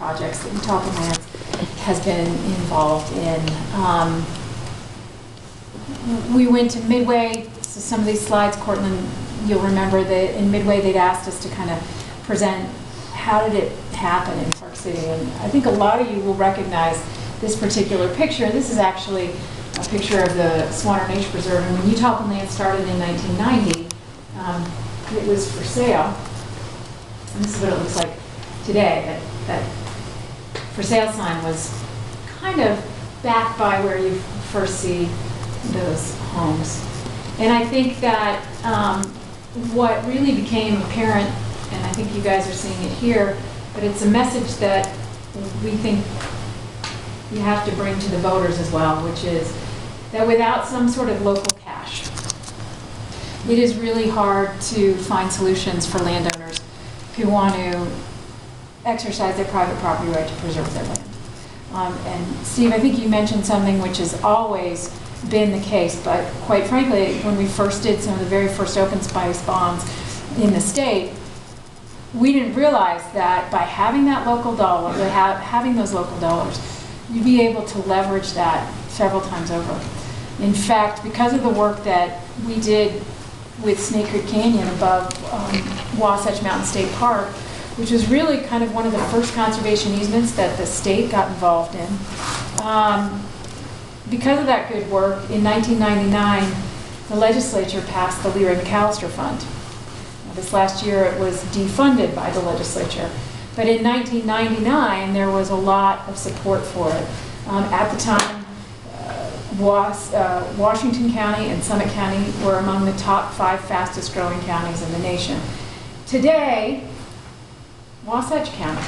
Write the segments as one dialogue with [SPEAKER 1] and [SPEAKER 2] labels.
[SPEAKER 1] projects that Utah Lands has been involved in. We went to Midway, so some of these slides, Cortland, you'll remember that in Midway they'd asked us to kind of present how did it happen in Park City, and I think a lot of you will recognize this particular picture. This is actually a picture of the Swanner Nature Preserve, and when Utah Land started in 1990, it was for sale. And this is what it looks like today. That for sale sign was kind of back by where you first see those homes. And I think that what really became apparent, and I think you guys are seeing it here, but it's a message that we think you have to bring to the voters as well, which is that without some sort of local cash, it is really hard to find solutions for landowners who want to exercise their private property right to preserve their land. And Steve, I think you mentioned something which has always been the case, but quite frankly, when we first did some of the very first open space bonds in the state, we didn't realize that by having that local dollar, having those local dollars, you'd be able to leverage that several times over. In fact, because of the work that we did with Snake Creek Canyon above Wasatch Mountain State Park, which was really kind of one of the first conservation easements that the state got involved in. Because of that good work, in 1999, the legislature passed the Leroy McAllister Fund. Now, this last year it was defunded by the legislature. But in 1999, there was a lot of support for it. At the time, Washington County and Summit County were among the top 5 fastest growing counties in the nation. Today, Wasatch County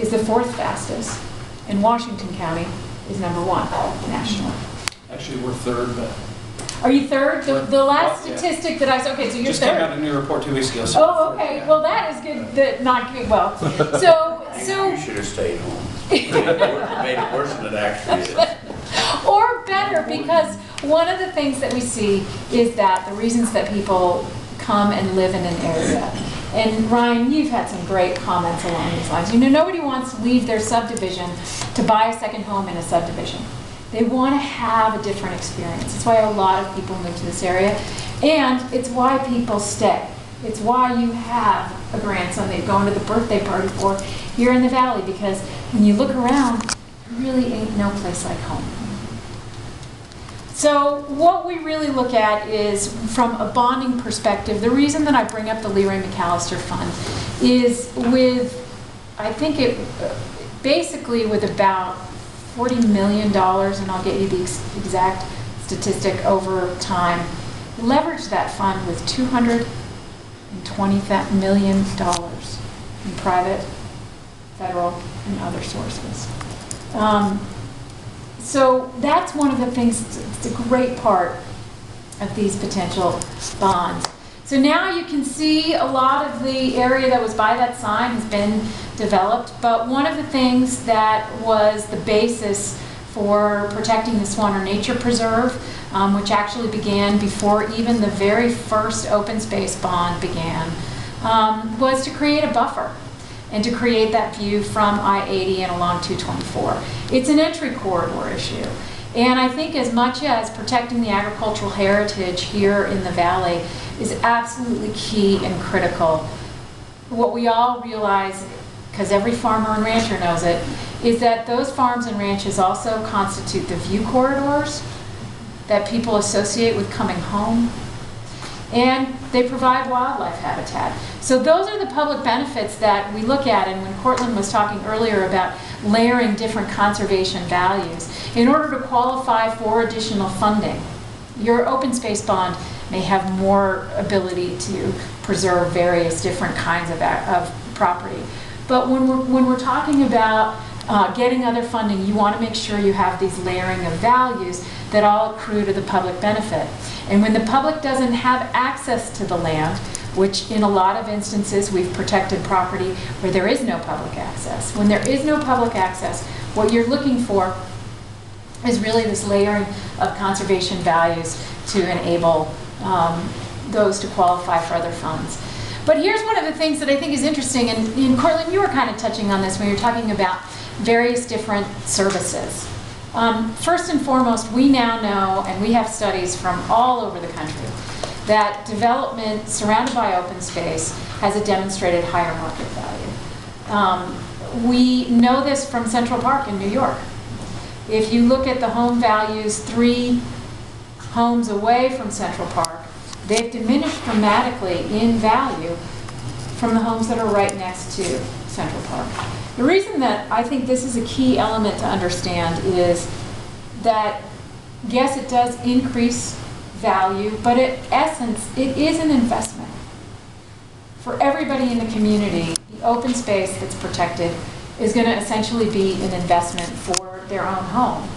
[SPEAKER 1] is the 4th fastest, and Washington County is #1 nationally.
[SPEAKER 2] Actually, we're 3rd, but...
[SPEAKER 1] Are you 3rd? The last statistic that I saw, okay, so you're 3rd.
[SPEAKER 2] Just came out a new report 2 weeks ago. So
[SPEAKER 1] oh, okay. Yeah. Well, that is good. Not good. Well, so
[SPEAKER 3] you should have stayed home. Made it worse than it actually is.
[SPEAKER 1] Or better, because one of the things that we see is that the reasons that people come and live in an area. And Ryan, you've had some great comments along these lines. You know, nobody wants to leave their subdivision to buy a second home in a subdivision. They want to have a different experience. It's why a lot of people move to this area. And it's why people stay. It's why you have a grandson they've gone to the birthday party for here in the Valley, because when you look around, there really ain't no place like home. So what we really look at is, from a bonding perspective, the reason that I bring up the Leroy McAllister Fund is with, I think it, basically with about $40 million, and I'll get you the exact statistic over time, leverage that fund with $220 million in private, federal, and other sources. So that's one of the things, it's a great part of these potential bonds. So now you can see a lot of the area that was by that sign has been developed, but one of the things that was the basis for protecting the Swanner Nature Preserve, which actually began before even the very first open space bond began, was to create a buffer and to create that view from I-80 and along 224. It's an entry corridor issue. And I think as much as protecting the agricultural heritage here in the Valley is absolutely key and critical, what we all realize, because every farmer and rancher knows it, is that those farms and ranches also constitute the view corridors that people associate with coming home, and they provide wildlife habitat. So those are the public benefits that we look at, and when Cortland was talking earlier about layering different conservation values, in order to qualify for additional funding, your open space bond may have more ability to preserve various different kinds of property. But when we're talking about getting other funding, you want to make sure you have these layering of values that all accrue to the public benefit. And when the public doesn't have access to the land, which in a lot of instances we've protected property where there is no public access. When there is no public access, what you're looking for is really this layering of conservation values to enable those to qualify for other funds. But here's one of the things that I think is interesting, and Cortland, you were kind of touching on this when you're talking about various different services. First and foremost, we now know, and we have studies from all over the country, that development surrounded by open space has a demonstrated higher market value. We know this from Central Park in New York. If you look at the home values 3 homes away from Central Park, they've diminished dramatically in value from the homes that are right next to Central Park. The reason that I think this is a key element to understand is that, yes, it does increase value, but in essence, it is an investment. For everybody in the community, the open space that's protected is going to essentially be an investment for their own home.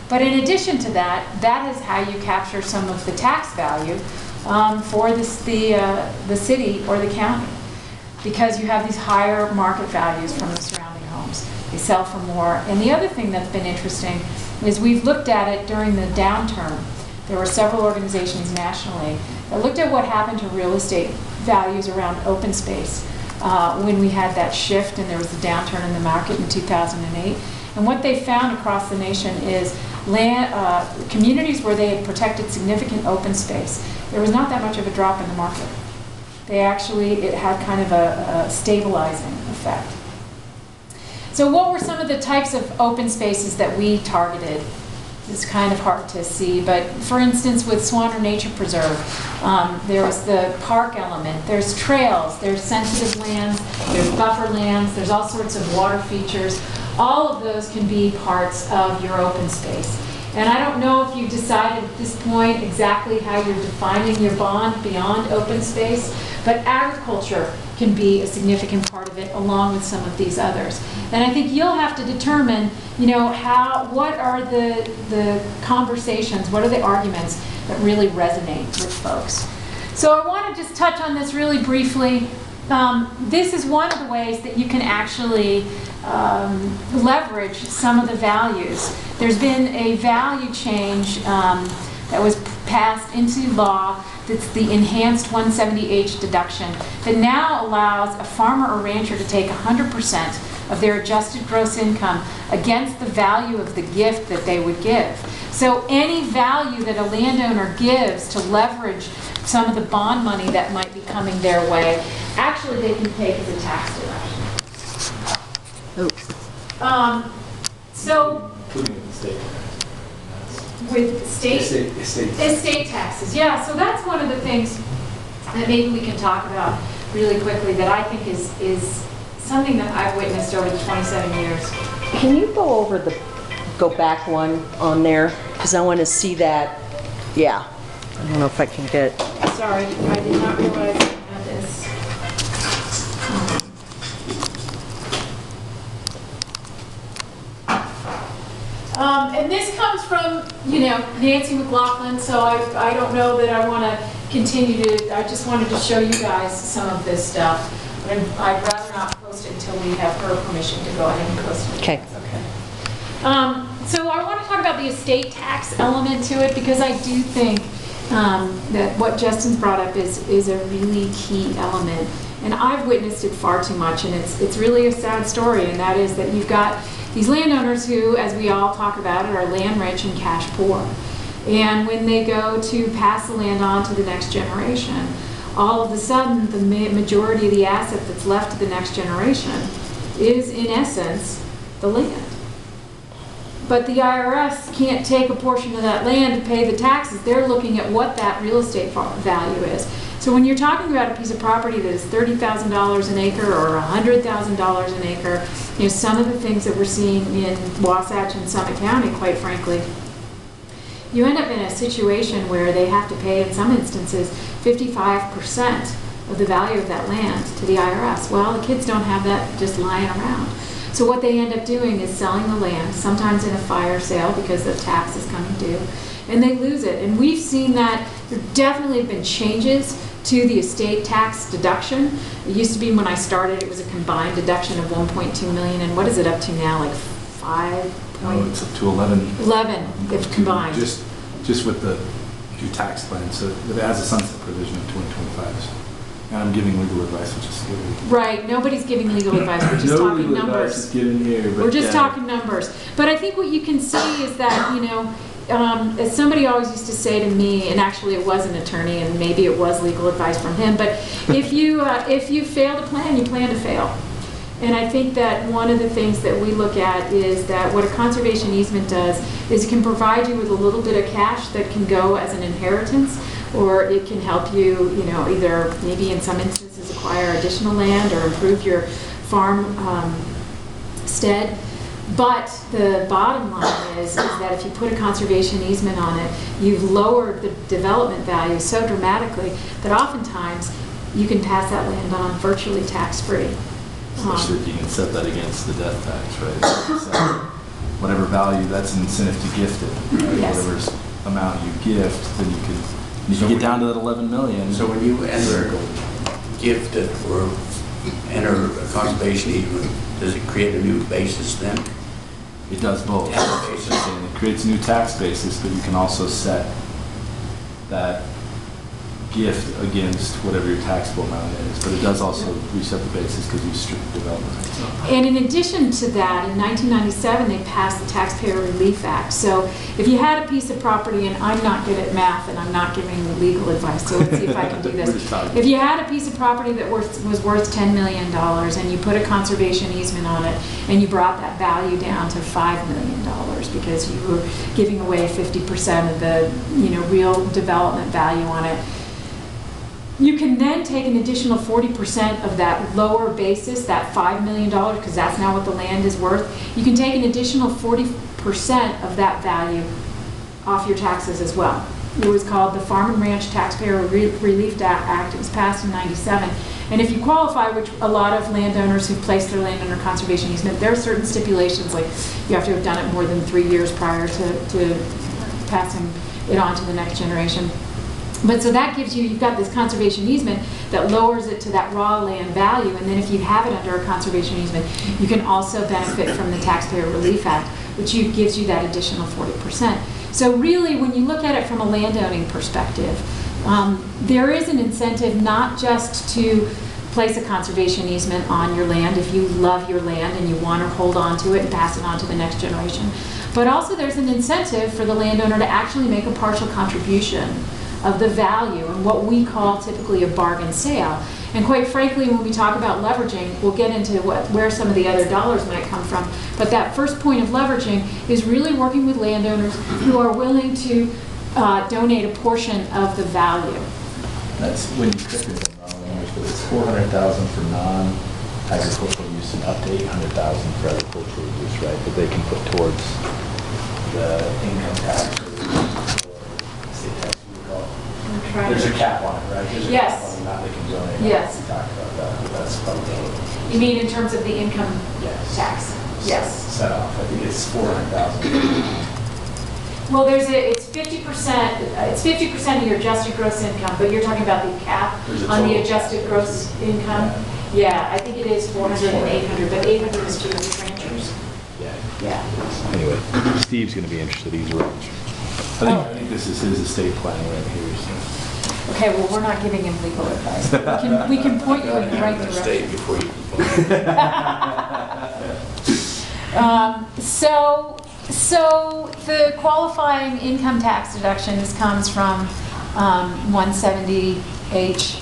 [SPEAKER 1] But in addition to that, that is how you capture some of the tax value for the city or the county, because you have these higher market values from the surrounding homes. They sell for more. And the other thing that's been interesting is we've looked at it during the downturn. There were several organizations nationally that looked at what happened to real estate values around open space when we had that shift and there was a downturn in the market in 2008. And what they found across the nation is communities where they had protected significant open space, there was not that much of a drop in the market. It had kind of a stabilizing effect. So what were some of the types of open spaces that we targeted? It's kind of hard to see, but for instance, with Swanner Nature Preserve, there was the park element, there's trails, there's sensitive lands, there's buffer lands, there's all sorts of water features. All of those can be parts of your open space. And I don't know if you've decided at this point exactly how you're defining your bond beyond open space, but agriculture can be a significant part of it along with some of these others. And I think you'll have to determine, what are the conversations, what are the arguments that really resonate with folks. So I want to just touch on this really briefly. This is one of the ways that you can actually leverage some of the values. There's been a value change that was passed into law. That's the enhanced 170H deduction that now allows a farmer or rancher to take 100% of their adjusted gross income against the value of the gift that they would give. So any value that a landowner gives to leverage some of the bond money that might be coming their way, actually they can take as a tax deduction. So
[SPEAKER 2] Including the state.
[SPEAKER 1] with estate taxes, yeah. So that's one of the things that maybe we can talk about really quickly that I think is something that I've witnessed over the 27 years.
[SPEAKER 4] Can you go back one on there? Because I want to see that. Yeah. I don't know if I can get.
[SPEAKER 1] Sorry, I did not realize I had this. And this comes from, Nancy McLaughlin, so I don't know that I want to continue to, I just wanted to show you guys some of this stuff. But I'd rather not post it until we have her permission to go ahead and post it.
[SPEAKER 4] Okay.
[SPEAKER 1] So I want to talk about the estate tax element to it, because I do think that what Justin's brought up is a really key element. And I've witnessed it far too much, and it's really a sad story, and that is that you've got these landowners who, as we all talk about it, are land rich and cash poor. And when they go to pass the land on to the next generation, all of a sudden the majority of the asset that's left to the next generation is, in essence, the land. But the IRS can't take a portion of that land to pay the taxes. They're looking at what that real estate value is. So when you're talking about a piece of property that is $30,000 an acre or $100,000 an acre, some of the things that we're seeing in Wasatch and Summit County, quite frankly, you end up in a situation where they have to pay, in some instances, 55% of the value of that land to the IRS. Well, the kids don't have that just lying around. So what they end up doing is selling the land, sometimes in a fire sale because the tax is coming due, and they lose it. And we've seen that there definitely have been changes to the estate tax deduction. It used to be, when I started, it was a combined deduction of 1.2 million, and what is it up to now, like 5?
[SPEAKER 5] No, it's up to 11.
[SPEAKER 1] 11 if combined.
[SPEAKER 5] Just with the new tax plan, so it has a sunset provision of 2025. And I'm giving legal advice, which is scary.
[SPEAKER 1] Right, nobody's giving legal advice, we're just
[SPEAKER 5] No
[SPEAKER 1] talking
[SPEAKER 5] legal advice
[SPEAKER 1] numbers.
[SPEAKER 5] is given here, but
[SPEAKER 1] We're just
[SPEAKER 5] yeah.
[SPEAKER 1] talking numbers. But I think what you can see is that, you know, as somebody always used to say to me, and actually it was an attorney and maybe it was legal advice from him, but if you fail to plan, you plan to fail. And I think that one of the things that we look at is that what a conservation easement does is it can provide you with a little bit of cash that can go as an inheritance, or it can help you, you know, either maybe in some instances acquire additional land or improve your farm stead. But the bottom line is that if you put a conservation easement on it, you've lowered the development value so dramatically that oftentimes you can pass that land on virtually tax-free.
[SPEAKER 5] Especially if you can set that against the death tax, right? So whatever value, that's an incentive to gift it. Right?
[SPEAKER 1] Yes.
[SPEAKER 5] Whatever amount you gift, then you can get down to that 11 million.
[SPEAKER 3] So when you enter, gift it, or enter a conservation easement, does it create a new basis then?
[SPEAKER 5] It does both.
[SPEAKER 3] Tax basis.
[SPEAKER 5] And it creates a new tax basis, but you can also set that gift against whatever your taxable amount is. But it does also reset the basis because you strip development.
[SPEAKER 1] And in addition to that, in 1997, they passed the Taxpayer Relief Act. So if you had a piece of property, and I'm not good at math and I'm not giving legal advice, so let's see if I can do this. If you had a piece of property that was worth $10 million and you put a conservation easement on it and you brought that value down to $5 million because you were giving away 50% of the, you know, real development value on it, you can then take an additional 40% of that lower basis, that $5 million, because that's now what the land is worth. You can take an additional 40% of that value off your taxes as well. It was called the Farm and Ranch Taxpayer Relief Act. It was passed in '97. And if you qualify, which a lot of landowners who've placed their land under conservation easement, there are certain stipulations, like you have to have done it more than 3 years prior to passing it on to the next generation. But so that gives you, you've got this conservation easement that lowers it to that raw land value, and then if you have it under a conservation easement, you can also benefit from the Taxpayer Relief Act, which gives you that additional 40%. So really, when you look at it from a landowning perspective, there is an incentive not just to place a conservation easement on your land if you love your land and you want to hold on to it and pass it on to the next generation, but also there's an incentive for the landowner to actually make a partial contribution of the value and what we call typically a bargain sale. And quite frankly, when we talk about leveraging, we'll get into where some of the other dollars might come from. But that first point of leveraging is really working with landowners who are willing to donate a portion of the value.
[SPEAKER 5] That's when you click it in wrong language, but it's 400,000 for non-agricultural use and up to 800,000 for agricultural use, right? That they can put towards the income tax or state tax. There's a cap on it, right? There's a
[SPEAKER 1] Yes.
[SPEAKER 5] cap on the amount they can donate.
[SPEAKER 1] Yes.
[SPEAKER 5] We talked about that, but that's probably
[SPEAKER 1] You mean in terms of the income
[SPEAKER 5] yes.
[SPEAKER 1] tax? Yes.
[SPEAKER 5] Set off. I think it's 400,000.
[SPEAKER 1] Well, it's 50%. It's 50% of your adjusted gross income, but you're talking about the cap
[SPEAKER 5] There's a
[SPEAKER 1] on the
[SPEAKER 5] total
[SPEAKER 1] adjusted
[SPEAKER 5] cap.
[SPEAKER 1] gross income. Yeah, I think it is 400 and 800, but 800 is for the ranchers.
[SPEAKER 5] Yeah.
[SPEAKER 1] Yeah.
[SPEAKER 6] Anyway, Steve's going to be interested. He's a rancher.
[SPEAKER 5] I think this is his estate plan right here. So.
[SPEAKER 1] Okay, well, we're not giving him legal advice. We can point you in the right direction.
[SPEAKER 3] State before you
[SPEAKER 1] So the qualifying income tax deductions comes from 170H,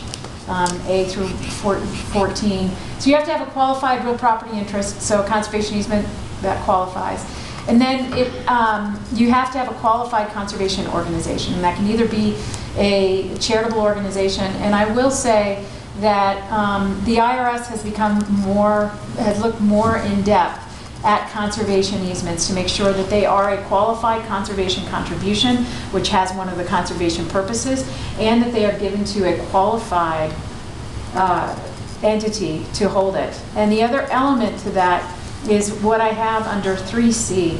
[SPEAKER 1] A through 14. So you have to have a qualified real property interest, so a conservation easement that qualifies. And then you have to have a qualified conservation organization, and that can either be a charitable organization. And I will say that the IRS has looked more in depth at conservation easements to make sure that they are a qualified conservation contribution, which has one of the conservation purposes, and that they are given to a qualified entity to hold it. And the other element to that is what I have under 3C,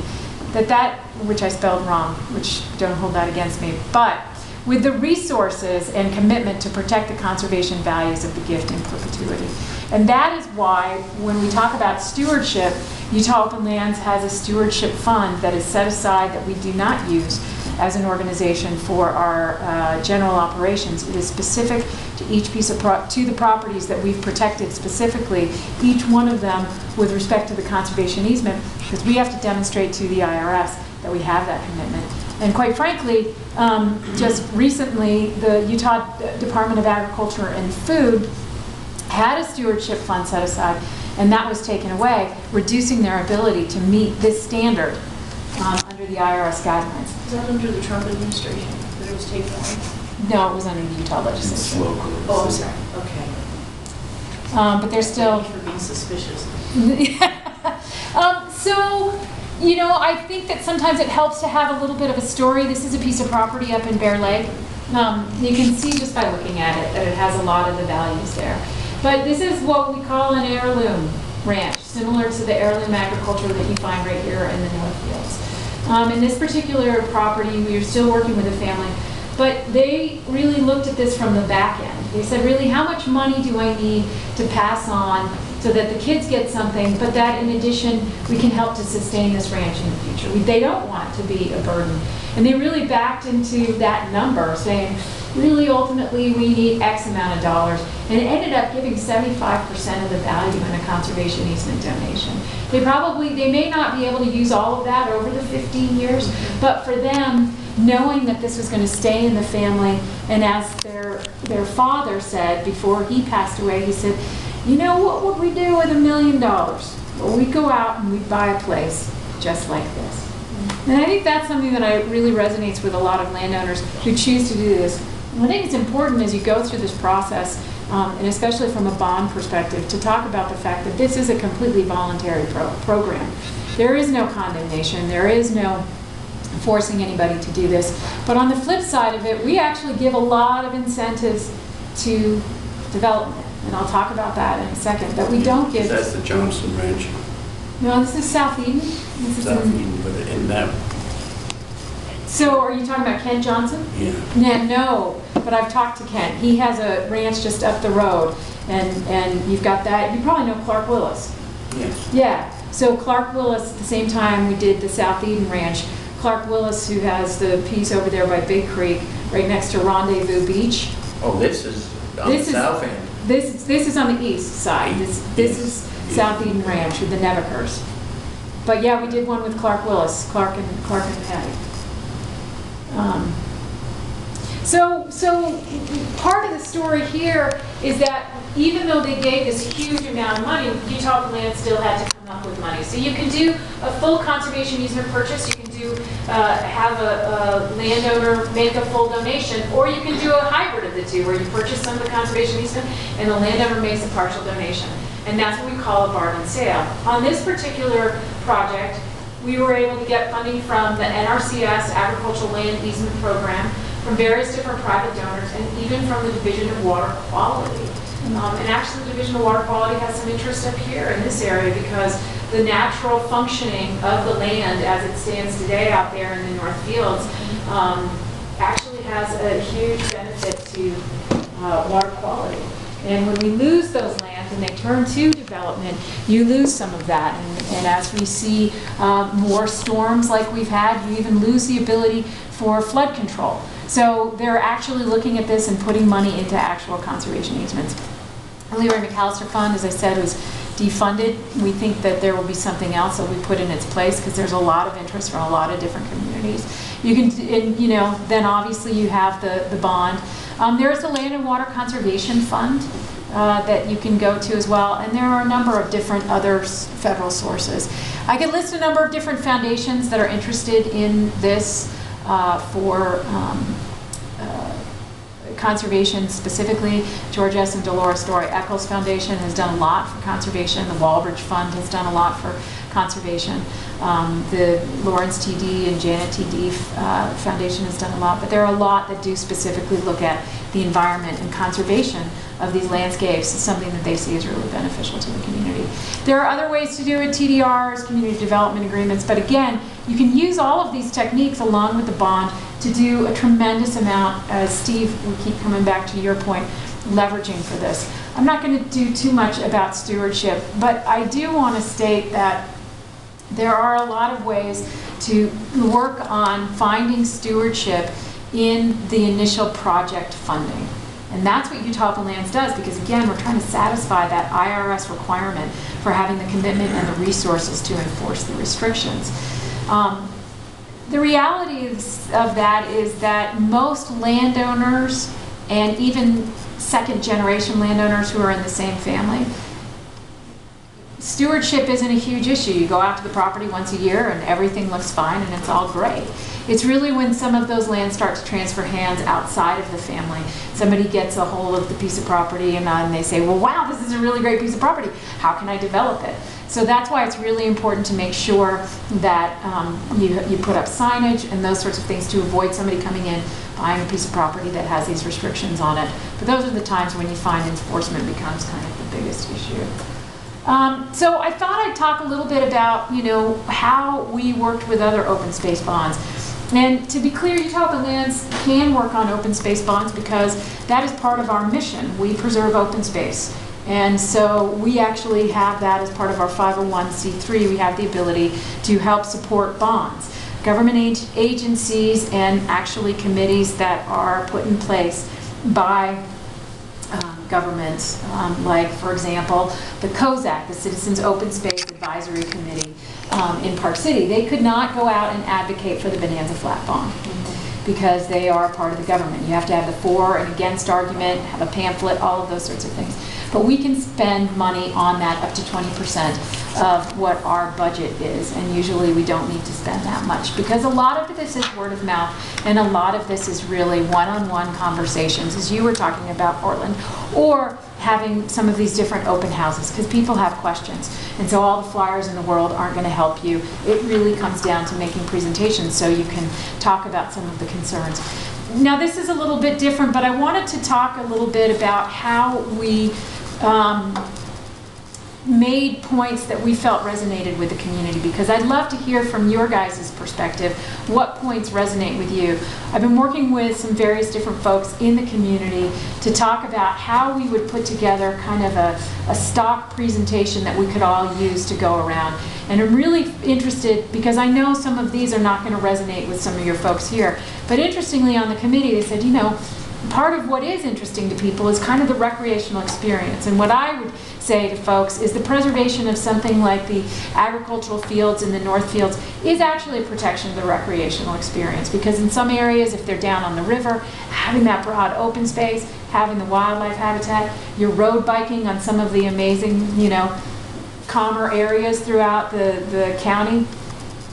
[SPEAKER 1] which I spelled wrong, which don't hold that against me, but with the resources and commitment to protect the conservation values of the gift in perpetuity. And that is why when we talk about stewardship, Utah Open Lands has a stewardship fund that is set aside that we do not use as an organization for our general operations. It is specific to each piece of to the properties that we've protected specifically, each one of them with respect to the conservation easement, because we have to demonstrate to the IRS that we have that commitment. And quite frankly, just recently, the Utah Department of Agriculture and Food had a stewardship fund set aside, and that was taken away, reducing their ability to meet this standard under the IRS guidelines.
[SPEAKER 7] Is that under the Trump administration that it was taken away?
[SPEAKER 1] No, it was under the Utah legislature.
[SPEAKER 7] Oh, I'm sorry. Okay.
[SPEAKER 1] But they're still...
[SPEAKER 7] Thank you for being suspicious.
[SPEAKER 1] So, you know, I think that sometimes it helps to have a little bit of a story. This is a piece of property up in Bear Lake. You can see just by looking at it that it has a lot of the values there. But this is what we call an heirloom ranch, similar to the heirloom agriculture that you find right here in the Northfields. In this particular property, we are still working with a family, but they really looked at this from the back end. They said, really, how much money do I need to pass on so that the kids get something, but that in addition, we can help to sustain this ranch in the future. They don't want it to be a burden. And they really backed into that number, saying, really, ultimately, we need X amount of dollars. And it ended up giving 75% of the value in a conservation easement donation. They may not be able to use all of that over the 15 years, but for them, knowing that this was going to stay in the family, and as their father said before he passed away, he said, you know, what would we do with $1 million? Well, we'd go out and we'd buy a place just like this. And I think that's something that really resonates with a lot of landowners who choose to do this. And I think it's important as you go through this process, and especially from a bond perspective, to talk about the fact that this is a completely voluntary program. There is no condemnation. There is no forcing anybody to do this. But on the flip side of it, we actually give a lot of incentives to development. And I'll talk about that in a second. But we don't give...
[SPEAKER 3] That's the Johnson Ranch.
[SPEAKER 1] No, this is South Eden. This is
[SPEAKER 3] South Eden, but in that...
[SPEAKER 1] So are you talking about Ken Johnson?
[SPEAKER 3] Yeah.
[SPEAKER 1] No, but I've talked to Ken. He has a ranch just up the road. And you've got that. You probably know Clark Willis.
[SPEAKER 3] Yes.
[SPEAKER 1] Yeah. So Clark Willis, at the same time we did the South Eden Ranch, Clark Willis, who has the piece over there by Big Creek, right next to Rendezvous Beach.
[SPEAKER 3] Oh, this is on the south end.
[SPEAKER 1] This is on the east side. This is South Eden Ranch with the Nevekers. But yeah, we did one with Clark Willis, Clark and Patty. So part of the story here is that even though they gave this huge amount of money, Utah Land still had to come up with money. So you can do a full conservation easement purchase, you can do have a landowner make a full donation, or you can do a hybrid of the two, where you purchase some of the conservation easement and the landowner makes a partial donation. And that's what we call a bargain sale. On this particular project, we were able to get funding from the NRCS Agricultural Land Easement Program, from various different private donors, and even from the Division of Water Quality. And actually the Division of Water Quality has some interest up here in this area, because the natural functioning of the land as it stands today out there in the North Fields actually has a huge benefit to water quality. And when we lose those lands and they turn to development, you lose some of that. And as we see more storms like we've had, you even lose the ability for flood control. So they're actually looking at this and putting money into actual conservation easements. The Leroy McAllister Fund, as I said, was defunded. We think that there will be something else that we put in its place, because there's a lot of interest from a lot of different communities. You can, and, you know, then obviously you have the bond. There is the Land and Water Conservation Fund that you can go to as well, and there are a number of different other federal sources. I could list a number of different foundations that are interested in this for conservation specifically. George S. and Dolores Story Eccles Foundation has done a lot for conservation. The Walbridge Fund has done a lot for conservation. The Lawrence T.D. and Janet T.D. Foundation has done a lot, but there are a lot that do specifically look at the environment and conservation of these landscapes. It's something that they see as really beneficial to the community. There are other ways to do it, TDRs, community development agreements, but again, you can use all of these techniques along with the bond to do a tremendous amount, as Steve, we keep coming back to your point, leveraging for this. I'm not going to do too much about stewardship, but I do want to state that there are a lot of ways to work on finding stewardship in the initial project funding. And that's what Utah Open Lands does, because again, we're trying to satisfy that IRS requirement for having the commitment and the resources to enforce the restrictions. The reality of that is that most landowners, and even second generation landowners who are in the same family, stewardship isn't a huge issue. You go out to the property once a year and everything looks fine and it's all great. It's really when some of those lands start to transfer hands outside of the family. Somebody gets a hold of the piece of property and they say, well, wow, this is a really great piece of property. How can I develop it? So that's why it's really important to make sure that you put up signage and those sorts of things to avoid somebody coming in, buying a piece of property that has these restrictions on it. But those are the times when you find enforcement becomes kind of the biggest issue. So I thought I'd talk a little bit about, how we worked with other open space bonds. And to be clear, Utah Open Lands can work on open space bonds because that is part of our mission. We preserve open space. And so we actually have that as part of our 501c3. We have the ability to help support bonds. Government agencies and actually committees that are put in place by governments, like, for example, the COSAC, the Citizens Open Space Advisory Committee in Park City. They could not go out and advocate for the Bonanza Flat bond because they are part of the government. You have to have the for and against argument, have a pamphlet, all of those sorts of things. But we can spend money on that up to 20% of what our budget is, and usually we don't need to spend that much because a lot of this is word of mouth and a lot of this is really one-on-one conversations, as you were talking about, Portland, or having some of these different open houses because people have questions. And so all the flyers in the world aren't going to help you. It really comes down to making presentations so you can talk about some of the concerns. Now this is a little bit different, but I wanted to talk a little bit about how we made points that we felt resonated with the community, because I'd love to hear from your guys' perspective what points resonate with you. I've been working with some various different folks in the community to talk about how we would put together kind of a stock presentation that we could all use to go around. And I'm really interested, because I know some of these are not going to resonate with some of your folks here, but interestingly on the committee they said, part of what is interesting to people is kind of the recreational experience. And what I would say to folks is the preservation of something like the agricultural fields in the North Fields is actually a protection of the recreational experience, because in some areas, if they're down on the river, having that broad open space, having the wildlife habitat, you're road biking on some of the amazing, calmer areas throughout the county,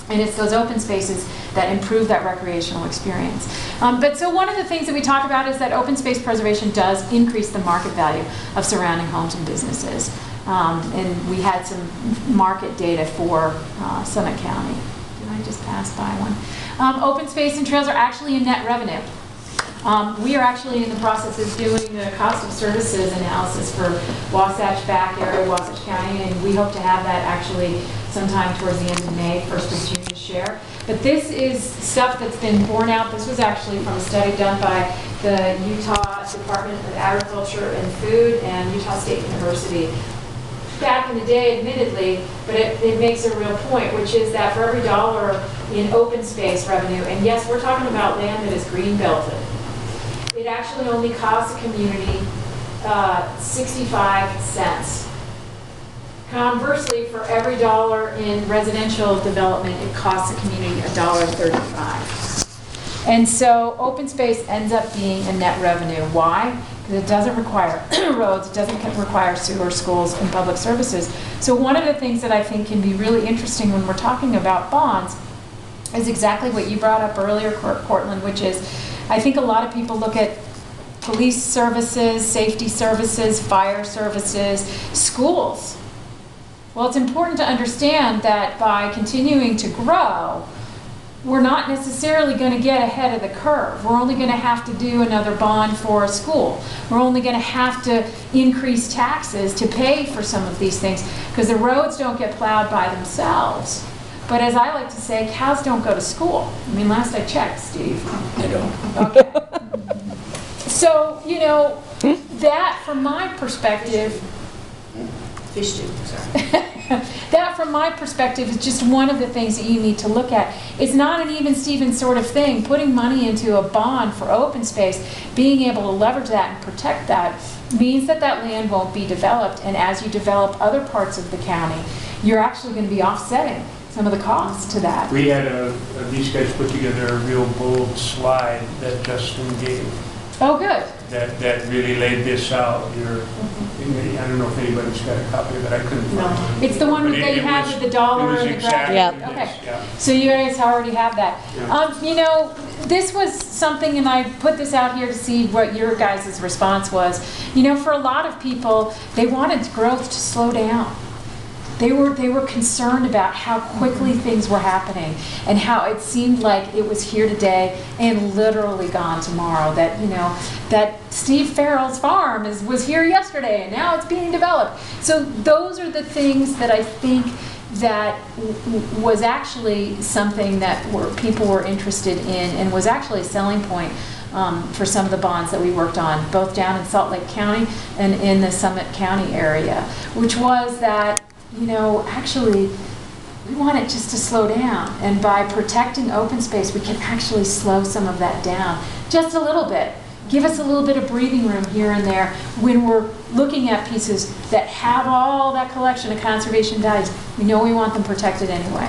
[SPEAKER 1] and it's those open spaces that improve that recreational experience. But so one of the things that we talk about is that open space preservation does increase the market value of surrounding homes and businesses. And we had some market data for Summit County. Did I just pass by one? Open space and trails are actually a net revenue. We are actually in the process of doing a cost of services analysis for Wasatch back area, Wasatch County, and we hope to have that actually sometime towards the end of May, 1st of June to share. But this is stuff that's been borne out. This was actually from a study done by the Utah Department of Agriculture and Food and Utah State University back in the day, admittedly, but it makes a real point, which is that for every dollar in open space revenue, and yes, we're talking about land that is green belted, it actually only costs the community 65 cents. Conversely, for every dollar in residential development, it costs the community $1.35. And so open space ends up being a net revenue. Why? Because it doesn't require roads, it doesn't require sewer, schools, and public services. So one of the things that I think can be really interesting when we're talking about bonds is exactly what you brought up earlier, Cortland, which is I think a lot of people look at police services, safety services, fire services, schools. Well, it's important to understand that by continuing to grow, we're not necessarily going to get ahead of the curve. We're only going to have to do another bond for a school. We're only going to have to increase taxes to pay for some of these things, because the roads don't get plowed by themselves. But as I like to say, cows don't go to school. I mean, last I checked, Steve.
[SPEAKER 3] They don't.
[SPEAKER 1] Okay. So, that from my perspective,
[SPEAKER 7] Fish do, sorry.
[SPEAKER 1] That, from my perspective, is just one of the things that you need to look at. It's not an even Steven sort of thing. Putting money into a bond for open space, being able to leverage that and protect that, means that that land won't be developed. And as you develop other parts of the county, you're actually going to be offsetting some of the costs to that.
[SPEAKER 8] We had these guys put together a real bold slide that Justin gave
[SPEAKER 1] Oh, good.
[SPEAKER 8] that really laid this out. I don't know if anybody's got a copy of it. I couldn't find one.
[SPEAKER 1] It's the one
[SPEAKER 8] But
[SPEAKER 1] that you have with the dollar and the graphic.
[SPEAKER 4] Yep.
[SPEAKER 1] Okay.
[SPEAKER 8] Yeah.
[SPEAKER 1] So you guys already have that.
[SPEAKER 8] Yeah.
[SPEAKER 1] You know, this was something, and I put this out here to see what your guys' response was. You know, for a lot of people, they wanted growth to slow down. They were concerned about how quickly things were happening and how it seemed like it was here today and literally gone tomorrow. That, you know, that Steve Farrell's farm was here yesterday and now it's being developed. So those are the things that I think that was actually something that people were interested in and was actually a selling point for some of the bonds that we worked on, both down in Salt Lake County and in the Summit County area, which was that, you know, actually, we want it just to slow down. And by protecting open space, we can actually slow some of that down just a little bit. Give us a little bit of breathing room here and there when we're looking at pieces that have all that collection of conservation values. We know we want them protected anyway.